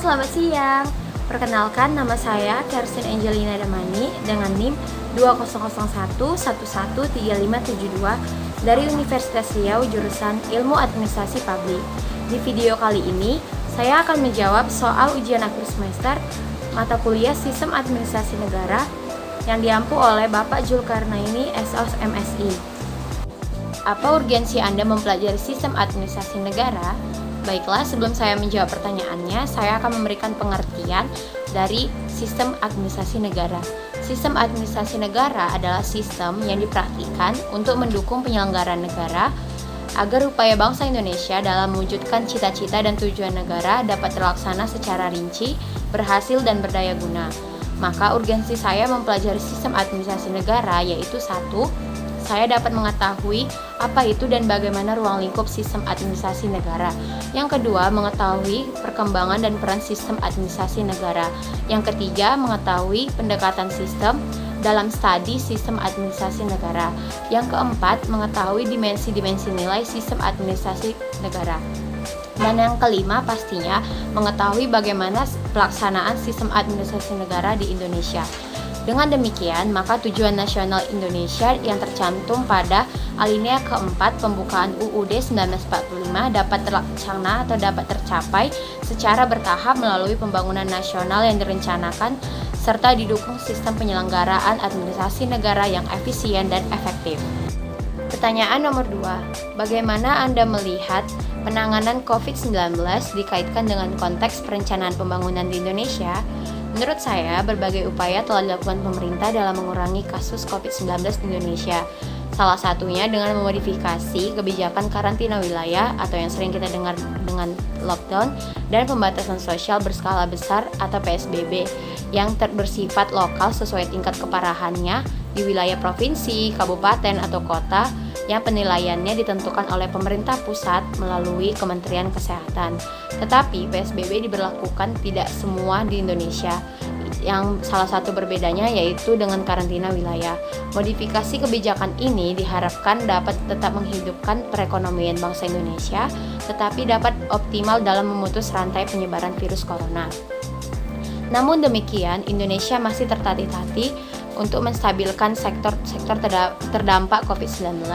selamat siang. Perkenalkan, nama saya Kersin Angelina Damani dengan NIM 2001113572 dari Universitas Riau jurusan Ilmu Administrasi Publik. Di video kali ini, saya akan menjawab soal ujian akhir semester mata kuliah Sistem Administrasi Negara yang diampu oleh Bapak Zulkarnaini, SOS MSI. Apa urgensi Anda mempelajari Sistem Administrasi Negara? Baiklah, sebelum saya menjawab pertanyaannya, saya akan memberikan pengertian dari sistem administrasi negara. Sistem administrasi negara adalah sistem yang dipraktikkan untuk mendukung penyelenggaraan negara agar upaya bangsa Indonesia dalam mewujudkan cita-cita dan tujuan negara dapat terlaksana secara rinci, berhasil, dan berdaya guna. Maka urgensi saya mempelajari sistem administrasi negara yaitu 1. Saya dapat mengetahui apa itu dan bagaimana ruang lingkup sistem administrasi negara. Yang kedua, mengetahui perkembangan dan peran sistem administrasi negara. Yang ketiga, mengetahui pendekatan sistem dalam studi sistem administrasi negara. Yang keempat, mengetahui dimensi-dimensi nilai sistem administrasi negara. Dan yang kelima, pastinya mengetahui bagaimana pelaksanaan sistem administrasi negara di Indonesia. Dengan demikian, maka tujuan nasional Indonesia yang tercantum pada alinea keempat pembukaan UUD 1945 dapat terlaksana atau dapat tercapai secara bertahap melalui pembangunan nasional yang direncanakan serta didukung sistem penyelenggaraan administrasi negara yang efisien dan efektif. Pertanyaan nomor 2. Bagaimana Anda melihat penanganan COVID-19 dikaitkan dengan konteks perencanaan pembangunan di Indonesia? Menurut saya, berbagai upaya telah dilakukan pemerintah dalam mengurangi kasus COVID-19 di Indonesia. Salah satunya dengan memodifikasi kebijakan karantina wilayah atau yang sering kita dengar dengan lockdown dan pembatasan sosial berskala besar atau PSBB yang bersifat lokal sesuai tingkat keparahannya di wilayah provinsi, kabupaten, atau kota yang penilaiannya ditentukan oleh pemerintah pusat melalui Kementerian Kesehatan. Tetapi PSBB diberlakukan tidak semua di Indonesia. Yang salah satu berbedanya yaitu dengan karantina wilayah. Modifikasi kebijakan ini diharapkan dapat tetap menghidupkan perekonomian bangsa Indonesia, tetapi dapat optimal dalam memutus rantai penyebaran virus corona. Namun demikian, Indonesia masih tertatih-tatih untuk menstabilkan sektor terdampak COVID-19,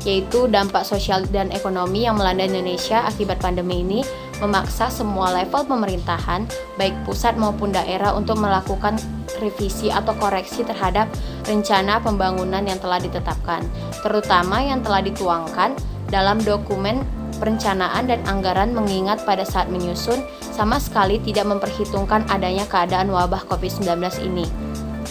yaitu dampak sosial dan ekonomi yang melanda Indonesia akibat pandemi ini memaksa semua level pemerintahan, baik pusat maupun daerah untuk melakukan revisi atau koreksi terhadap rencana pembangunan yang telah ditetapkan, terutama yang telah dituangkan dalam dokumen perencanaan dan anggaran mengingat pada saat menyusun sama sekali tidak memperhitungkan adanya keadaan wabah COVID-19 ini.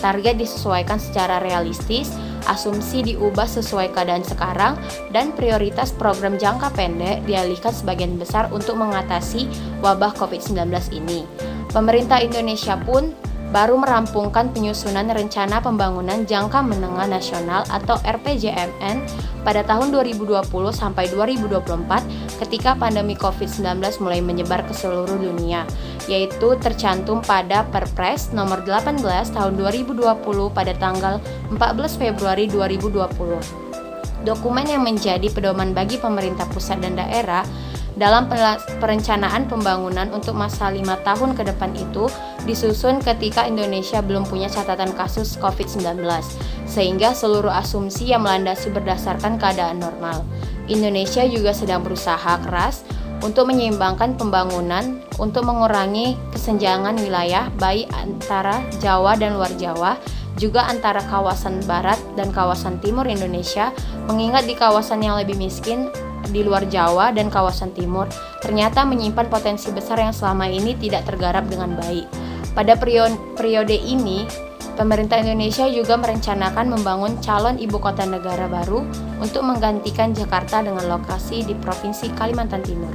Target disesuaikan secara realistis, asumsi diubah sesuai keadaan sekarang, dan prioritas program jangka pendek dialihkan sebagian besar untuk mengatasi wabah COVID-19 ini. Pemerintah Indonesia pun baru merampungkan penyusunan Rencana Pembangunan Jangka Menengah Nasional atau RPJMN pada tahun 2020 sampai 2024 ketika pandemi COVID-19 mulai menyebar ke seluruh dunia, yaitu tercantum pada Perpres nomor 18 tahun 2020 pada tanggal 14 Februari 2020. Dokumen yang menjadi pedoman bagi pemerintah pusat dan daerah dalam perencanaan pembangunan untuk masa 5 tahun ke depan itu disusun ketika Indonesia belum punya catatan kasus COVID-19, sehingga seluruh asumsi yang melandasi berdasarkan keadaan normal. Indonesia juga sedang berusaha keras untuk menyeimbangkan pembangunan untuk mengurangi kesenjangan wilayah baik antara Jawa dan luar Jawa, juga antara kawasan barat dan kawasan timur Indonesia, mengingat di kawasan yang lebih miskin di luar Jawa dan kawasan timur ternyata menyimpan potensi besar yang selama ini tidak tergarap dengan baik. Pada periode ini, pemerintah Indonesia juga merencanakan membangun calon ibu kota negara baru untuk menggantikan Jakarta dengan lokasi di Provinsi Kalimantan Timur.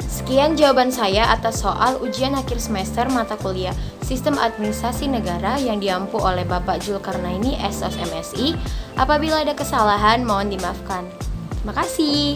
Sekian jawaban saya atas soal ujian akhir semester mata kuliah Sistem Administrasi Negara yang diampu oleh Bapak Zulkarnaini, SOS MSI. Apabila ada kesalahan, mohon dimaafkan. Terima kasih.